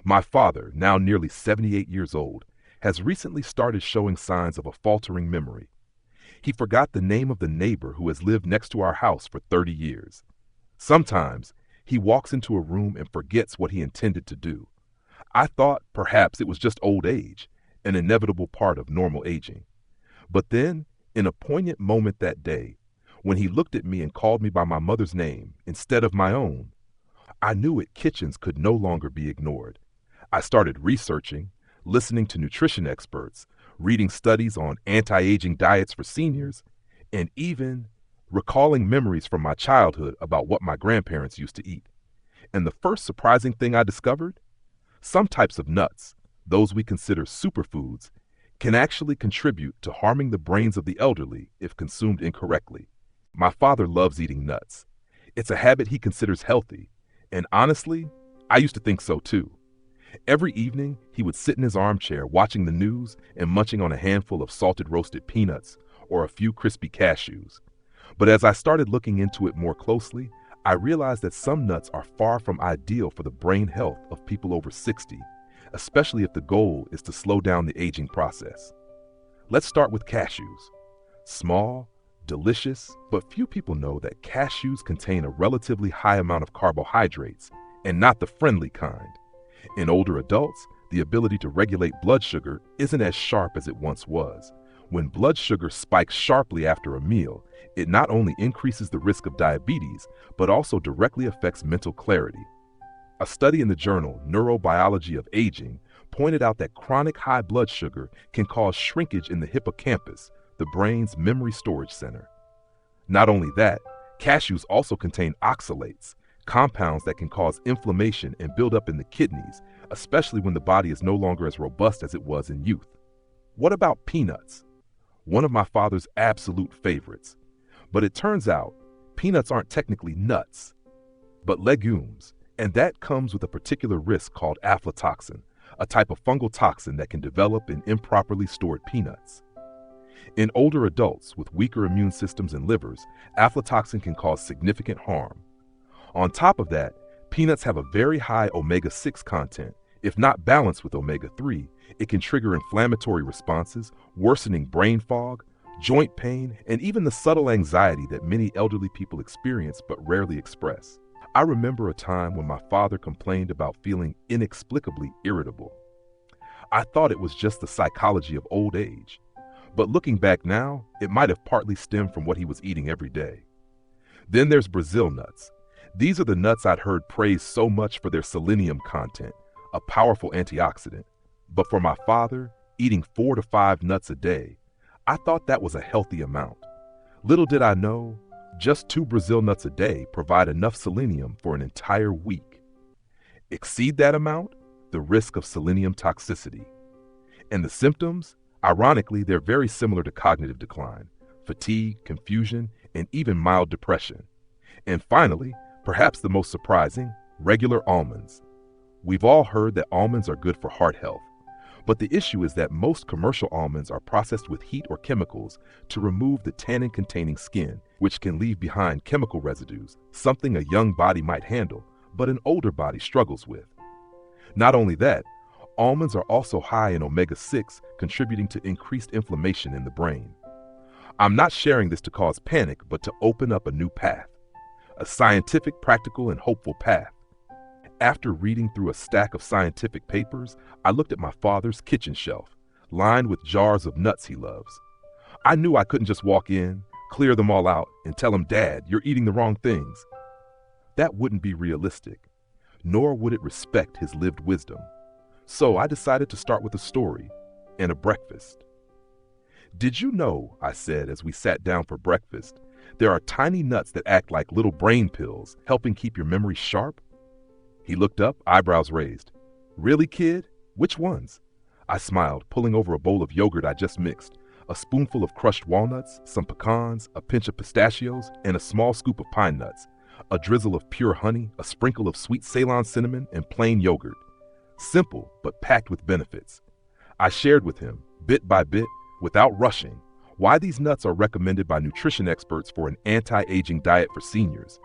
My father, now nearly 78 years old, has recently started showing signs of a faltering memory. He forgot the name of the neighbor who has lived next to our house for 30 years. Sometimes he walks into a room and forgets what he intended to do. I thought perhaps it was just old age, an inevitable part of normal aging. But then, in a poignant moment that day, when he looked at me and called me by my mother's name instead of my own, I knew it kitchens could no longer be ignored. I started researching, listening to nutrition experts, reading studies on anti-aging diets for seniors, and even recalling memories from my childhood about what my grandparents used to eat. And the first surprising thing I discovered? Some types of nuts, those we consider superfoods, can actually contribute to harming the brains of the elderly if consumed incorrectly. My father loves eating nuts. It's a habit he considers healthy, and honestly, I used to think so too. Every evening, he would sit in his armchair watching the news and munching on a handful of salted roasted peanuts or a few crispy cashews. But as I started looking into it more closely, I realized that some nuts are far from ideal for the brain health of people over 60, especially if the goal is to slow down the aging process. Let's start with cashews. Small, delicious, but few people know that cashews contain a relatively high amount of carbohydrates, and not the friendly kind. In older adults, the ability to regulate blood sugar isn't as sharp as it once was. When blood sugar spikes sharply after a meal, it not only increases the risk of diabetes, but also directly affects mental clarity. A study in the journal Neurobiology of Aging pointed out that chronic high blood sugar can cause shrinkage in the hippocampus, the brain's memory storage center. Not only that, cashews also contain oxalates, compounds that can cause inflammation and build up in the kidneys, especially when the body is no longer as robust as it was in youth. What about peanuts? One of my father's absolute favorites. But it turns out, peanuts aren't technically nuts, but legumes, and that comes with a particular risk called aflatoxin, a type of fungal toxin that can develop in improperly stored peanuts. In older adults with weaker immune systems and livers, aflatoxin can cause significant harm. On top of that, peanuts have a very high omega-6 content. If not balanced with omega-3, it can trigger inflammatory responses, worsening brain fog, joint pain, and even the subtle anxiety that many elderly people experience but rarely express. I remember a time when my father complained about feeling inexplicably irritable. I thought it was just the psychology of old age, but looking back now, it might have partly stemmed from what he was eating every day. Then there's Brazil nuts. These are the nuts I'd heard praised so much for their selenium content, a powerful antioxidant. But for my father, eating 4 to 5 nuts a day, I thought that was a healthy amount. Little did I know, just 2 Brazil nuts a day provide enough selenium for an entire week. Exceed that amount, the risk of selenium toxicity. And the symptoms, ironically, they're very similar to cognitive decline, fatigue, confusion, and even mild depression. And finally, perhaps the most surprising, regular almonds. We've all heard that almonds are good for heart health, but the issue is that most commercial almonds are processed with heat or chemicals to remove the tannin-containing skin, which can leave behind chemical residues, something a young body might handle, but an older body struggles with. Not only that, almonds are also high in omega-6, contributing to increased inflammation in the brain. I'm not sharing this to cause panic, but to open up a new path. A scientific, practical, and hopeful path. After reading through a stack of scientific papers, I looked at my father's kitchen shelf, lined with jars of nuts he loves. I knew I couldn't just walk in, clear them all out, and tell him, "Dad, you're eating the wrong things." That wouldn't be realistic, nor would it respect his lived wisdom. So I decided to start with a story and a breakfast. "Did you know," I said as we sat down for breakfast, "there are tiny nuts that act like little brain pills, helping keep your memory sharp?" He looked up, eyebrows raised. "Really, kid? Which ones?" I smiled, pulling over a bowl of yogurt I just mixed, a spoonful of crushed walnuts, some pecans, a pinch of pistachios, and a small scoop of pine nuts, a drizzle of pure honey, a sprinkle of sweet Ceylon cinnamon, and plain yogurt. Simple, but packed with benefits. I shared with him, bit by bit, without rushing, why these nuts are recommended by nutrition experts for an anti-aging diet for seniors.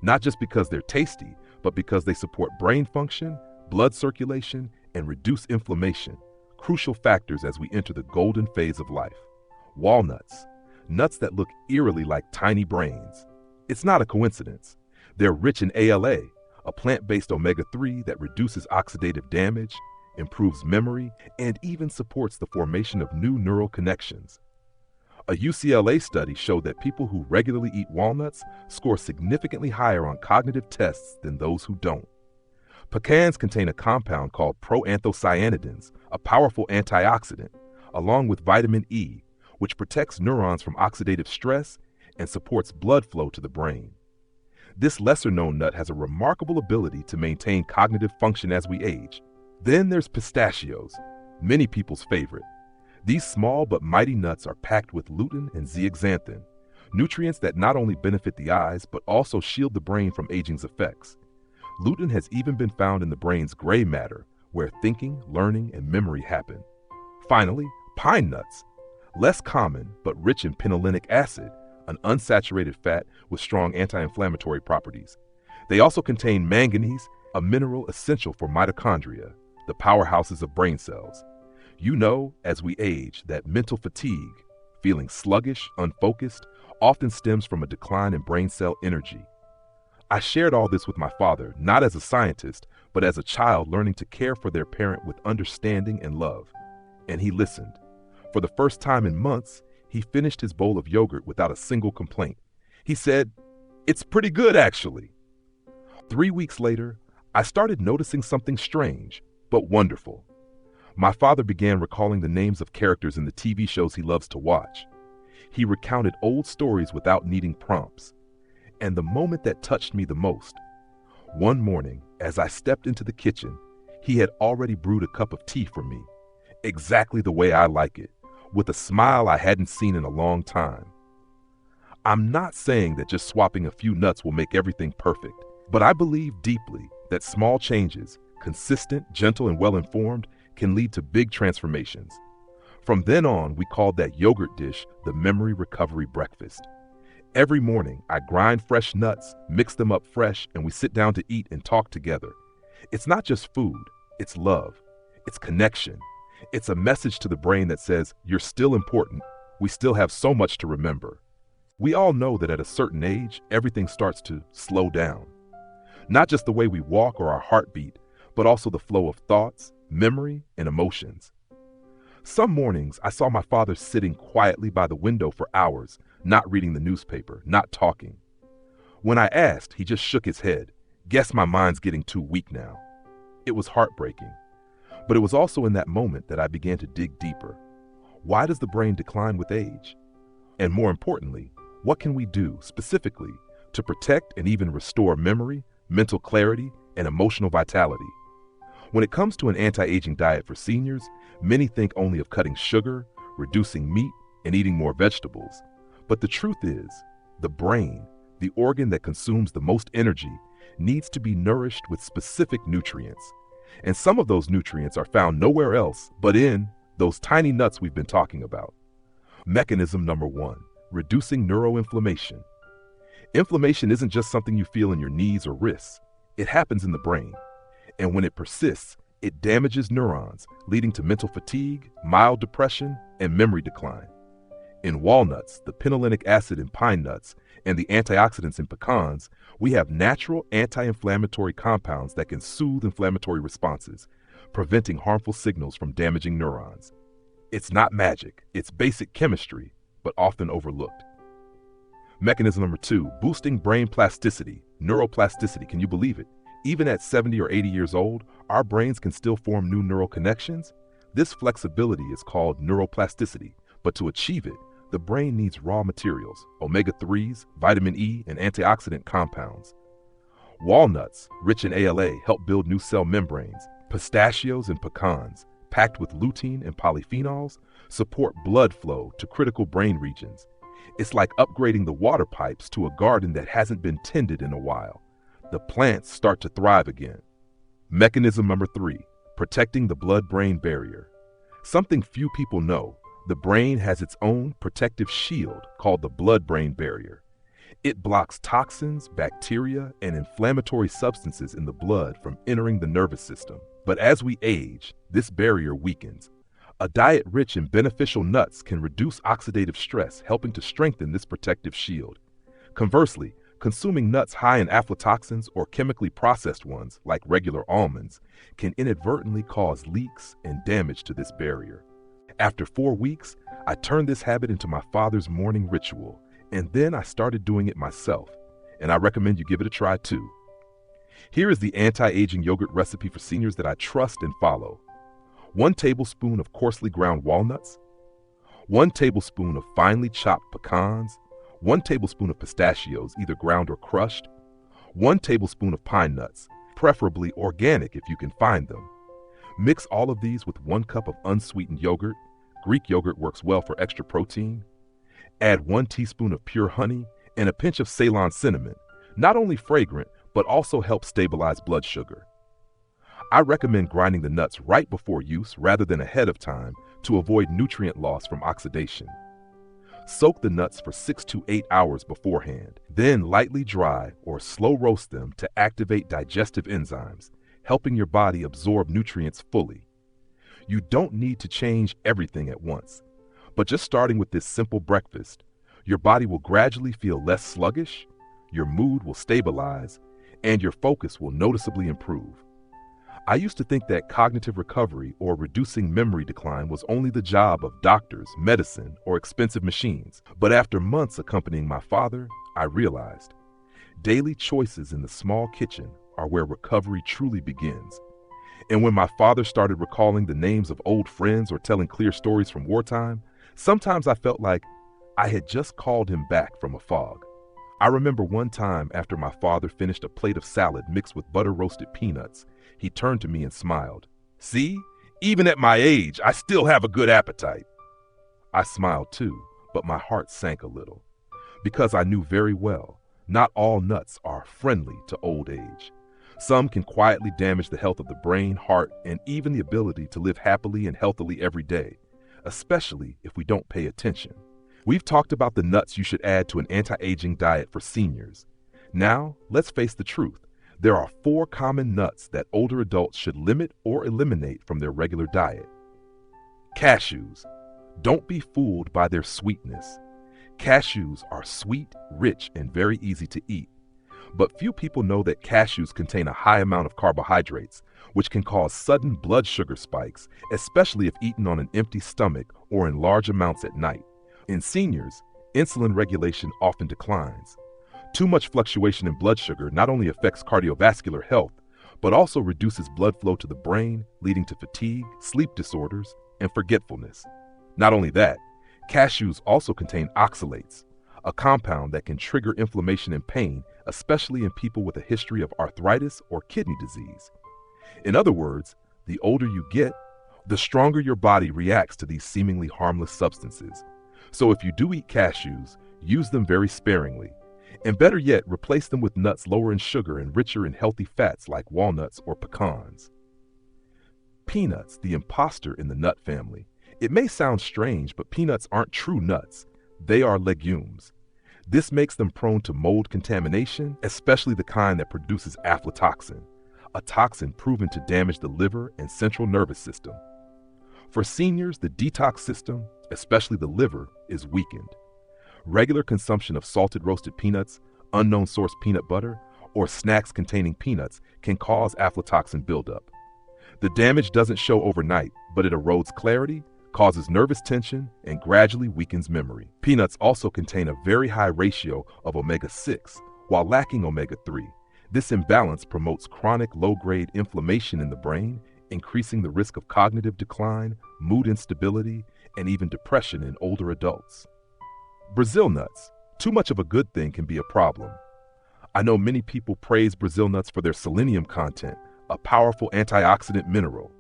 Not just because they're tasty, but because they support brain function, blood circulation, and reduce inflammation, crucial factors as we enter the golden phase of life. Walnuts, nuts that look eerily like tiny brains. It's not a coincidence. They're rich in ALA, a plant-based omega-3 that reduces oxidative damage, improves memory, and even supports the formation of new neural connections. A UCLA study showed that people who regularly eat walnuts score significantly higher on cognitive tests than those who don't. Pecans contain a compound called proanthocyanidins, a powerful antioxidant, along with vitamin E, which protects neurons from oxidative stress and supports blood flow to the brain. This lesser-known nut has a remarkable ability to maintain cognitive function as we age. Then there's pistachios, many people's favorite. These small but mighty nuts are packed with lutein and zeaxanthin, nutrients that not only benefit the eyes but also shield the brain from aging's effects. Lutein has even been found in the brain's gray matter, where thinking, learning, and memory happen. Finally, pine nuts, less common but rich in pinolinic acid, an unsaturated fat with strong anti-inflammatory properties. They also contain manganese, a mineral essential for mitochondria, the powerhouses of brain cells. You know, as we age, that mental fatigue, feeling sluggish, unfocused, often stems from a decline in brain cell energy. I shared all this with my father, not as a scientist, but as a child learning to care for their parent with understanding and love. And he listened. For the first time in months, he finished his bowl of yogurt without a single complaint. He said, "It's pretty good, actually." 3 weeks later, I started noticing something strange, but wonderful. My father began recalling the names of characters in the TV shows he loves to watch. He recounted old stories without needing prompts. And the moment that touched me the most, one morning, as I stepped into the kitchen, he had already brewed a cup of tea for me, exactly the way I like it, with a smile I hadn't seen in a long time. I'm not saying that just swapping a few nuts will make everything perfect, but I believe deeply that small changes, consistent, gentle, and well-informed, can lead to big transformations. From then on, we called that yogurt dish the memory recovery breakfast. Every morning, I grind fresh nuts, mix them up fresh, and we sit down to eat and talk together. It's not just food, it's love, it's connection. It's a message to the brain that says, you're still important, we still have so much to remember. We all know that at a certain age, everything starts to slow down. Not just the way we walk or our heartbeat, but also the flow of thoughts, memory, and emotions. Some mornings, I saw my father sitting quietly by the window for hours, not reading the newspaper, not talking. When I asked, he just shook his head. Guess my mind's getting too weak now. It was heartbreaking. But it was also in that moment that I began to dig deeper. Why does the brain decline with age? And more importantly, what can we do specifically to protect and even restore memory, mental clarity, and emotional vitality? When it comes to an anti-aging diet for seniors, many think only of cutting sugar, reducing meat, and eating more vegetables. But the truth is, the brain, the organ that consumes the most energy, needs to be nourished with specific nutrients. And some of those nutrients are found nowhere else but in those tiny nuts we've been talking about. Mechanism number 1, reducing neuroinflammation. Inflammation isn't just something you feel in your knees or wrists. It happens in the brain. And when it persists, it damages neurons, leading to mental fatigue, mild depression, and memory decline. In walnuts, the pinolinic acid in pine nuts, and the antioxidants in pecans, we have natural anti-inflammatory compounds that can soothe inflammatory responses, preventing harmful signals from damaging neurons. It's not magic, it's basic chemistry, but often overlooked. Mechanism number 2, boosting brain plasticity, neuroplasticity. Can you believe it? Even at 70 or 80 years old, our brains can still form new neural connections. This flexibility is called neuroplasticity, but to achieve it, the brain needs raw materials, omega-3s, vitamin E, and antioxidant compounds. Walnuts, rich in ALA, help build new cell membranes. Pistachios and pecans, packed with lutein and polyphenols, support blood flow to critical brain regions. It's like upgrading the water pipes to a garden that hasn't been tended in a while. The plants start to thrive again. Mechanism number 3, protecting the blood-brain barrier. Something few people know. The brain has its own protective shield called the blood-brain barrier. It blocks toxins, bacteria, and inflammatory substances in the blood from entering the nervous system. But as we age, this barrier weakens. A diet rich in beneficial nuts can reduce oxidative stress, helping to strengthen this protective shield. Conversely, consuming nuts high in aflatoxins or chemically processed ones, like regular almonds, can inadvertently cause leaks and damage to this barrier. After 4 weeks, I turned this habit into my father's morning ritual, and then I started doing it myself, and I recommend you give it a try too. Here is the anti-aging yogurt recipe for seniors that I trust and follow. 1 tablespoon of coarsely ground walnuts, 1 tablespoon of finely chopped pecans, 1 tablespoon of pistachios, either ground or crushed, 1 tablespoon of pine nuts, preferably organic if you can find them. Mix all of these with 1 cup of unsweetened yogurt. Greek yogurt works well for extra protein. Add 1 teaspoon of pure honey and a pinch of Ceylon cinnamon, not only fragrant, but also helps stabilize blood sugar. I recommend grinding the nuts right before use rather than ahead of time to avoid nutrient loss from oxidation. Soak the nuts for 6 to 8 hours beforehand, then lightly dry or slow roast them to activate digestive enzymes, helping your body absorb nutrients fully. You don't need to change everything at once, but just starting with this simple breakfast, your body will gradually feel less sluggish, your mood will stabilize, and your focus will noticeably improve. I used to think that cognitive recovery or reducing memory decline was only the job of doctors, medicine, or expensive machines. But after months accompanying my father, I realized daily choices in the small kitchen are where recovery truly begins. And when my father started recalling the names of old friends or telling clear stories from wartime, sometimes I felt like I had just called him back from a fog. I remember one time after my father finished a plate of salad mixed with butter-roasted peanuts, he turned to me and smiled. "See, even at my age, I still have a good appetite." I smiled too, but my heart sank a little, because I knew very well not all nuts are friendly to old age. Some can quietly damage the health of the brain, heart, and even the ability to live happily and healthily every day, especially if we don't pay attention. We've talked about the nuts you should add to an anti-aging diet for seniors. Now, let's face the truth. There are 4 common nuts that older adults should limit or eliminate from their regular diet. Cashews. Don't be fooled by their sweetness. Cashews are sweet, rich, and very easy to eat. But few people know that cashews contain a high amount of carbohydrates, which can cause sudden blood sugar spikes, especially if eaten on an empty stomach or in large amounts at night. In seniors, insulin regulation often declines. Too much fluctuation in blood sugar not only affects cardiovascular health, but also reduces blood flow to the brain, leading to fatigue, sleep disorders, and forgetfulness. Not only that, cashews also contain oxalates, a compound that can trigger inflammation and pain, especially in people with a history of arthritis or kidney disease. In other words, the older you get, the stronger your body reacts to these seemingly harmless substances. So if you do eat cashews, use them very sparingly. And better yet, replace them with nuts lower in sugar and richer in healthy fats like walnuts or pecans. Peanuts, the imposter in the nut family. It may sound strange, but peanuts aren't true nuts. They are legumes. This makes them prone to mold contamination, especially the kind that produces aflatoxin, a toxin proven to damage the liver and central nervous system. For seniors, the detox system, especially the liver, is weakened. Regular consumption of salted roasted peanuts, unknown source peanut butter, or snacks containing peanuts can cause aflatoxin buildup. The damage doesn't show overnight, but it erodes clarity, causes nervous tension, and gradually weakens memory. Peanuts also contain a very high ratio of omega-6, while lacking omega-3. This imbalance promotes chronic low-grade inflammation in the brain, increasing the risk of cognitive decline, mood instability, and even depression in older adults. Brazil nuts. Too much of a good thing can be a problem. I know many people praise Brazil nuts for their selenium content, a powerful antioxidant mineral.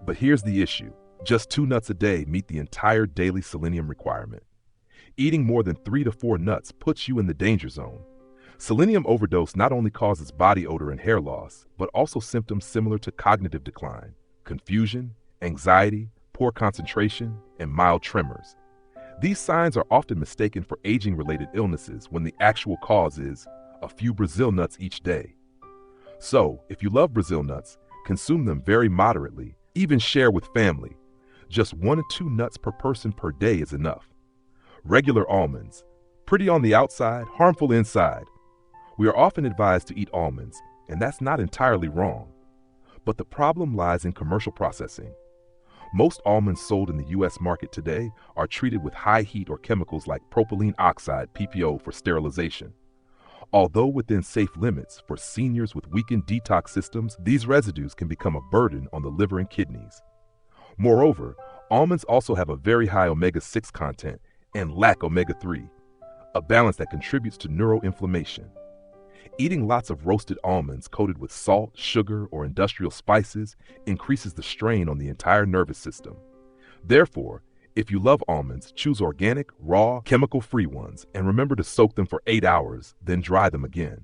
But here's the issue. Just 2 nuts a day meet the entire daily selenium requirement. Eating more than 3 to 4 nuts puts you in the danger zone. Selenium overdose not only causes body odor and hair loss, but also symptoms similar to cognitive decline, confusion, anxiety, poor concentration, and mild tremors. These signs are often mistaken for aging-related illnesses when the actual cause is a few Brazil nuts each day. So, if you love Brazil nuts, consume them very moderately, even share with family. Just 1 to 2 nuts per person per day is enough. Regular almonds. Pretty on the outside, harmful inside. We are often advised to eat almonds, and that's not entirely wrong. But the problem lies in commercial processing. Most almonds sold in the U.S. market today are treated with high heat or chemicals like propylene oxide, PPO, for sterilization. Although within safe limits for seniors with weakened detox systems, these residues can become a burden on the liver and kidneys. Moreover, almonds also have a very high omega-6 content and lack omega-3, a balance that contributes to neuroinflammation. Eating lots of roasted almonds coated with salt, sugar, or industrial spices increases the strain on the entire nervous system. Therefore, if you love almonds, choose organic, raw, chemical-free ones, and remember to soak them for 8 hours, then dry them again.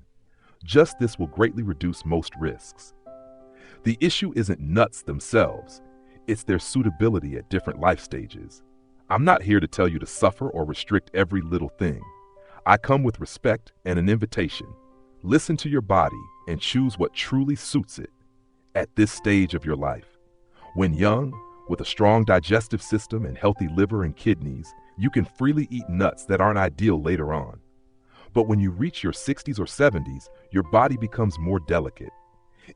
Just this will greatly reduce most risks. The issue isn't nuts themselves, it's their suitability at different life stages. I'm not here to tell you to suffer or restrict every little thing. I come with respect and an invitation. Listen to your body and choose what truly suits it at this stage of your life. When young, with a strong digestive system and healthy liver and kidneys, you can freely eat nuts that aren't ideal later on. But when you reach your 60s or 70s, your body becomes more delicate.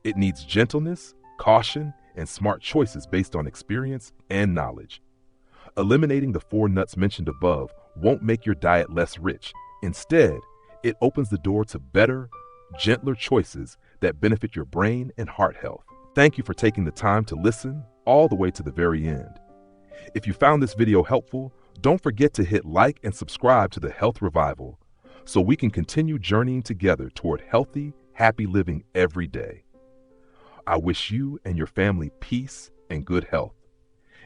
It needs gentleness, caution, and smart choices based on experience and knowledge. Eliminating the 4 nuts mentioned above won't make your diet less rich. Instead, it opens the door to better, gentler choices that benefit your brain and heart health. Thank you for taking the time to listen all the way to the very end. If you found this video helpful, don't forget to hit like and subscribe to the Health Revival so we can continue journeying together toward healthy, happy living every day. I wish you and your family peace and good health.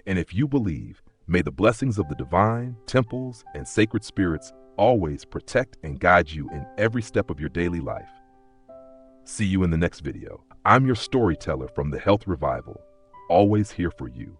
And if you believe, may the blessings of the divine, temples, and sacred spirits always protect and guide you in every step of your daily life. See you in the next video. I'm your storyteller from the Health Revival, always here for you.